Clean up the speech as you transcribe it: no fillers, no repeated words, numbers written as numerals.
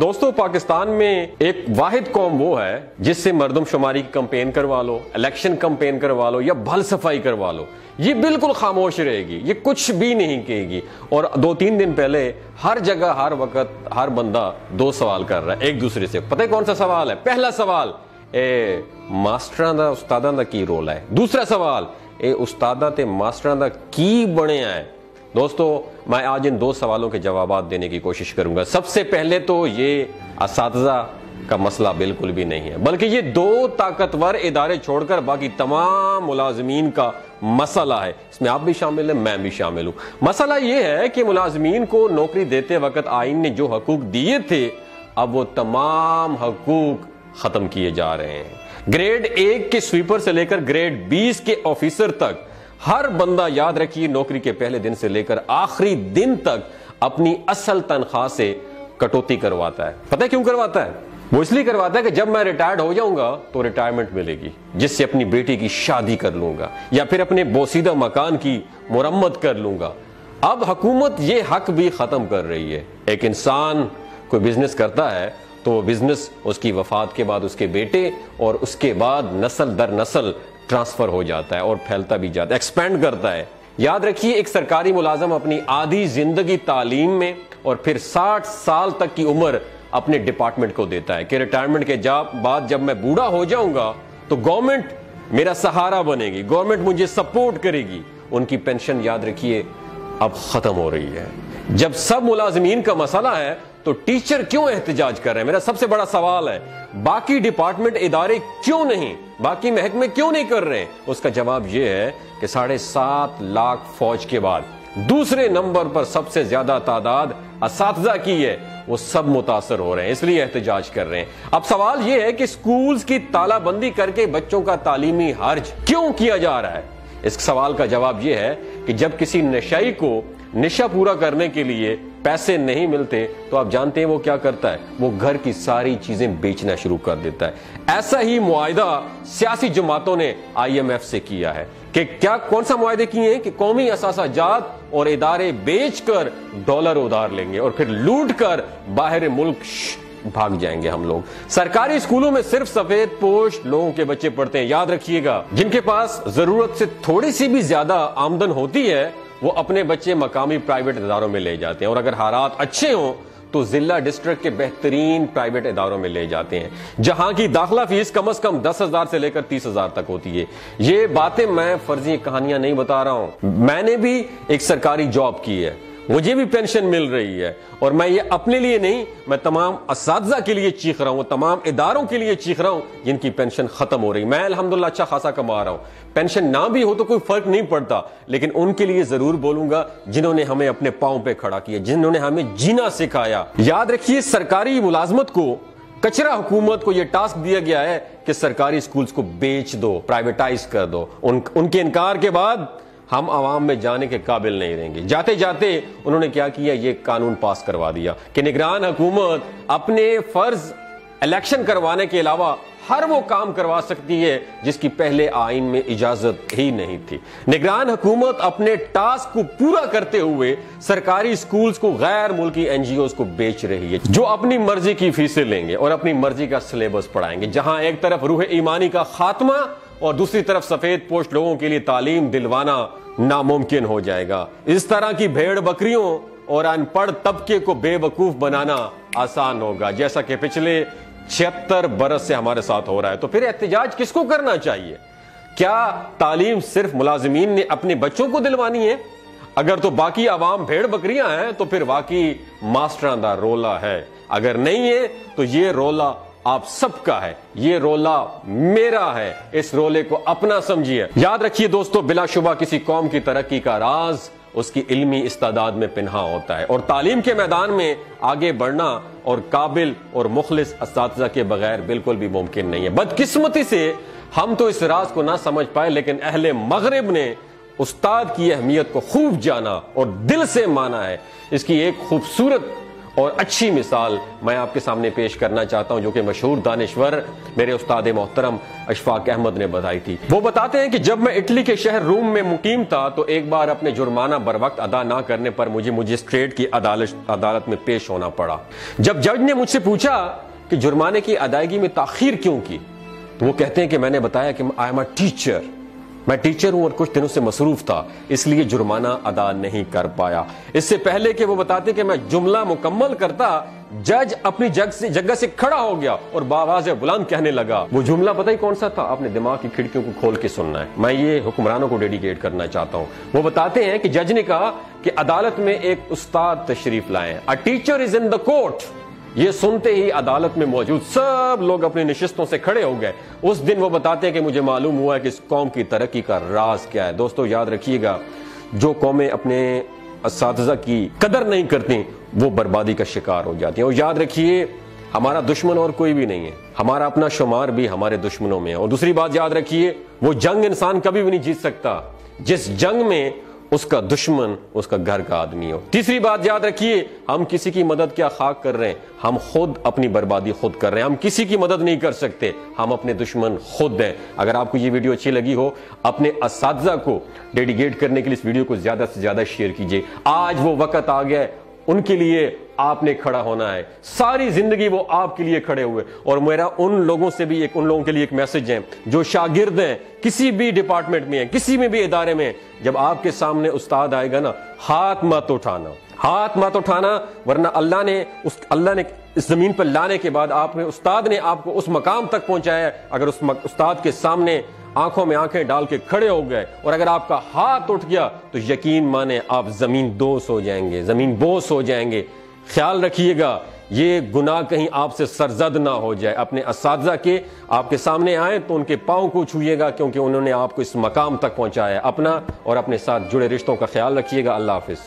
دوستو پاکستان میں ایک واحد قوم وہ ہے جس سے مردم شماری کی کمپین کروا لو، الیکشن کمپین کروا لو یا بھل صفائی کروا لو، یہ بالکل خاموش رہے گی، یہ کچھ بھی نہیں کہے گی۔ اور 2-3 دن پہلے ہر جگہ ہر وقت ہر بندہ 2 سوال کر رہا ہے ایک دوسرے سے۔ پتہ ہے کون سا سوال ہے؟ پہلا سوال، اے ماسٹراں دا استاداں دا کی رول ہے۔ دوسرا سوال، اے استاداں تے ماسٹراں دا کی بنے ہے۔ دوستو میں آج ان 2 سوالوں کے جوابات دینے کی کوشش کروں گا۔ سب سے پہلے تو یہ اساتذہ کا مسئلہ بالکل بھی نہیں ہے، بلکہ یہ 2 طاقتور ادارے چھوڑ کر باقی تمام ملازمین کا مسئلہ ہے۔ اس میں آپ بھی شامل ہیں، میں بھی شامل ہوں۔ مسئلہ یہ ہے کہ ملازمین کو نوکری دیتے وقت آئین نے جو حقوق دیے تھے، اب وہ تمام حقوق ختم کیے جا رہے ہیں۔ گریڈ 1 کے سویپر سے لے کر گریڈ 20 کے آفیسر تک ہر بندہ، یاد رکھیے، نوکری کے پہلے دن سے لے کر آخری دن تک اپنی اصل تنخواہ سے کٹوتی کرواتا ہے۔ پتہ ہے کیوں کرواتا ہے؟ وہ اس لیے کرواتا ہے کہ جب میں ریٹائرڈ ہو جاؤں گا تو ریٹائرمنٹ ملے گی، جس سے اپنی بیٹی کی شادی کر لوں گا یا پھر اپنے بوسیدہ مکان کی مرمت کر لوں گا۔ اب حکومت یہ حق بھی ختم کر رہی ہے۔ ایک انسان کوئی بزنس کرتا ہے تو وہ بزنس اس کی وفات کے بعد اس کے بیٹے اور اس کے بعد نسل در نسل ٹرانسفر ہو جاتا ہے اور پھیلتا بھی جاتا ہے، ایکسپینڈ کرتا ہے۔ یاد رکھیے، ایک سرکاری ملازم اپنی آدھی زندگی تعلیم میں اور پھر 60 سال تک کی عمر اپنے ڈپارٹمنٹ کو دیتا ہے کہ ریٹائرمنٹ کے بعد جب میں بوڑھا ہو جاؤں گا تو گورنمنٹ میرا سہارا بنے گی، گورنمنٹ مجھے سپورٹ کرے گی۔ ان کی پینشن، یاد رکھیے، اب ختم ہو رہی ہے۔ جب سب ملازمین کا مسئلہ ہے تو ٹیچر کیوں احتجاج کر رہے ہیں؟ میرا سب سے بڑا سوال ہے، باقی ڈپارٹمنٹ ادارے کیوں نہیں، باقی محکمے کیوں نہیں کر رہے ہیں؟ اس کا جواب یہ ہے کہ 7.5 لاکھ فوج کے بعد دوسرے نمبر پر سب سے زیادہ تعداد اساتذہ کی ہے، وہ سب متاثر ہو رہے ہیں، اس لیے احتجاج کر رہے ہیں۔ اب سوال یہ ہے کہ سکولز کی تالا بندی کر کے بچوں کا تعلیمی حرج کیوں کیا جا رہا ہے؟ اس سوال کا جواب یہ ہے کہ جب کسی نشئی کو نشہ پورا کرنے کے لیے پیسے نہیں ملتے تو آپ جانتے ہیں وہ کیا کرتا ہے؟ وہ گھر کی ساری چیزیں بیچنا شروع کر دیتا ہے۔ ایسا ہی معاہدہ سیاسی جماعتوں نے IMF سے کیا ہے کہ کون سا معاہدے کیے ہیں کہ قومی اثاثہ جات اور ادارے بیچ کر ڈالر ادھار لیں گے اور پھر لوٹ کر باہر ملک بھاگ جائیں گے ہم لوگ۔ سرکاری اسکولوں میں صرف سفید پوش لوگوں کے بچے پڑھتے ہیں، یاد رکھیے گا۔ جن کے پاس ضرورت سے تھوڑی سی بھی زیادہ آمدن ہوتی ہے وہ اپنے بچے مقامی پرائیویٹ اداروں میں لے جاتے ہیں، اور اگر حالات اچھے ہوں تو ضلع ڈسٹرکٹ کے بہترین پرائیویٹ اداروں میں لے جاتے ہیں، جہاں کی داخلہ فیس کم از کم 10,000 سے لے کر 30,000 تک ہوتی ہے۔ یہ باتیں میں فرضی کہانیاں نہیں بتا رہا ہوں، میں نے بھی ایک سرکاری جاب کی ہے، مجھے بھی پینشن مل رہی ہے، اور میں یہ اپنے لیے نہیں، میں تمام اساتذہ کے لیے چیخ رہا ہوں، تمام اداروں کے لیے چیخ رہا ہوں جن کی پینشن ختم ہو رہی۔ میں الحمدللہ اچھا خاصا کما رہا ہوں، پینشن نہ بھی ہو تو کوئی فرق نہیں پڑتا، لیکن ان کے لیے ضرور بولوں گا جنہوں نے ہمیں اپنے پاؤں پہ کھڑا کیا، جنہوں نے ہمیں جینا سکھایا۔ یاد رکھیے، سرکاری ملازمت کو، کچرا حکومت کو یہ ٹاسک دیا گیا ہے کہ سرکاری سکولز کو بیچ دو، پرائیویٹائز کر دو۔ ان کے انکار کے بعد ہم عوام میں جانے کے قابل نہیں رہیں گے۔ جاتے جاتے انہوں نے کیا کیا؟ یہ قانون پاس کروا دیا کہ نگران حکومت اپنے فرض الیکشن کروانے کے علاوہ ہر وہ کام کروا سکتی ہے جس کی پہلے آئین میں اجازت ہی نہیں تھی۔ نگران حکومت اپنے ٹاسک کو پورا کرتے ہوئے سرکاری سکولز کو غیر ملکی NGOs کو بیچ رہی ہے، جو اپنی مرضی کی فیسیں لیں گے اور اپنی مرضی کا سلیبس پڑھائیں گے، جہاں ایک طرف روح ایمانی کا خاتمہ اور دوسری طرف سفید پوش لوگوں کے لیے تعلیم دلوانا ناممکن ہو جائے گا۔ اس طرح کی بھیڑ بکریوں اور ان پڑھ طبقے کو بے وقوف بنانا آسان ہوگا، جیسا کہ پچھلے 76 برس سے ہمارے ساتھ ہو رہا ہے۔ تو پھر احتجاج کس کو کرنا چاہیے؟ کیا تعلیم صرف ملازمین نے اپنے بچوں کو دلوانی ہے؟ اگر تو باقی عوام بھیڑ بکریاں ہیں تو پھر واقعی ماسٹراں دا رولا ہے، اگر نہیں ہے تو یہ رولا آپ سب کا ہے، یہ رولا میرا ہے، اس رولے کو اپنا سمجھیے۔ یاد رکھیے دوستو، بلا شبہ کسی قوم کی ترقی کا راز اس کی علمی استعداد میں پنہاں ہوتا ہے، اور تعلیم کے میدان میں آگے بڑھنا اور قابل اور مخلص اساتذہ کے بغیر بالکل بھی ممکن نہیں ہے۔ بدقسمتی سے ہم تو اس راز کو نہ سمجھ پائے، لیکن اہل مغرب نے استاد کی اہمیت کو خوب جانا اور دل سے مانا ہے۔ اس کی ایک خوبصورت اور اچھی مثال میں آپ کے سامنے پیش کرنا چاہتا ہوں جو کہ مشہور دانشور میرے استاد محترم اشفاق احمد نے بتائی تھی۔ وہ بتاتے ہیں کہ جب میں اٹلی کے شہر روم میں مقیم تھا تو ایک بار اپنے جرمانہ بر وقت ادا نہ کرنے پر مجھے مجسٹریٹ کی عدالت میں پیش ہونا پڑا۔ جب جج نے مجھ سے پوچھا کہ جرمانے کی ادائیگی میں تاخیر کیوں کی تو وہ کہتے ہیں کہ میں نے بتایا کہ آئی ایم اے ٹیچر، میں ٹیچر ہوں اور کچھ دنوں سے مصروف تھا اس لیے جرمانہ ادا نہیں کر پایا۔ اس سے پہلے کہ وہ بتاتے کہ میں جملہ مکمل کرتا جج اپنی جگہ سے کھڑا ہو گیا اور بآواز بلند کہنے لگا۔ وہ جملہ پتہ ہی کون سا تھا؟ آپ نے دماغ کی کھڑکیوں کو کھول کے سننا ہے، میں یہ حکمرانوں کو ڈیڈیکیٹ کرنا چاہتا ہوں۔ وہ بتاتے ہیں کہ جج نے کہا کہ عدالت میں ایک استاد تشریف لائے ہیں، A teacher is in the court۔ یہ سنتے ہی عدالت میں موجود سب لوگ اپنی نشستوں سے کھڑے ہو گئے۔ اس دن وہ بتاتے ہیں کہ مجھے معلوم ہوا کہ اس قوم کی ترقی کا راز کیا ہے۔ دوستو یاد رکھیے گا، جو قومیں اپنے اساتذہ کی قدر نہیں کرتی وہ بربادی کا شکار ہو جاتی ہیں۔ اور یاد رکھیے ہمارا دشمن اور کوئی بھی نہیں ہے، ہمارا اپنا شمار بھی ہمارے دشمنوں میں ہے۔ اور دوسری بات یاد رکھیے، وہ جنگ انسان کبھی بھی نہیں جیت سکتا جس جنگ میں اس کا دشمن اس کا گھر کا آدمی ہو۔ تیسری بات یاد رکھیے، ہم کسی کی مدد کیا خاک کر رہے ہیں، ہم خود اپنی بربادی خود کر رہے ہیں۔ ہم کسی کی مدد نہیں کر سکتے، ہم اپنے دشمن خود ہیں۔ اگر آپ کو یہ ویڈیو اچھی لگی ہو، اپنے اساتذہ کو ڈیڈیکیٹ کرنے کے لیے اس ویڈیو کو زیادہ سے زیادہ شیئر کیجیے۔ آج وہ وقت آ گیا ہے، ان کے لیے آپ نے کھڑا ہونا ہے۔ ساری زندگی وہ آپ کے لیے کھڑے ہوئے۔ اور میرا ان لوگوں کے لیے ایک میسج ہے جو شاگرد ہیں، کسی بھی ڈپارٹمنٹ میں ہیں، کسی میں بھی ادارے میں، جب آپ کے سامنے استاد آئے گا نا، ہاتھ مت اٹھانا، ورنہ اللہ نے اس زمین پر لانے کے بعد استاد نے آپ کو اس مقام تک پہنچایا ہے۔ اگر اس استاد کے سامنے آنکھوں میں آنکھیں ڈال کے کھڑے ہو گئے اور اگر آپ کا ہاتھ اٹھ گیا تو یقین مانے آپ زمین دوز ہو جائیں گے، زمین بوس ہو جائیں گے۔ خیال رکھیے گا یہ گناہ کہیں آپ سے سرزد نہ ہو جائے۔ اپنے اساتذہ کے آپ کے سامنے آئیں تو ان کے پاؤں کو چھوئیے گا، کیونکہ انہوں نے آپ کو اس مقام تک پہنچایا ہے۔ اپنا اور اپنے ساتھ جڑے رشتوں کا خیال رکھیے گا۔ اللہ حافظ۔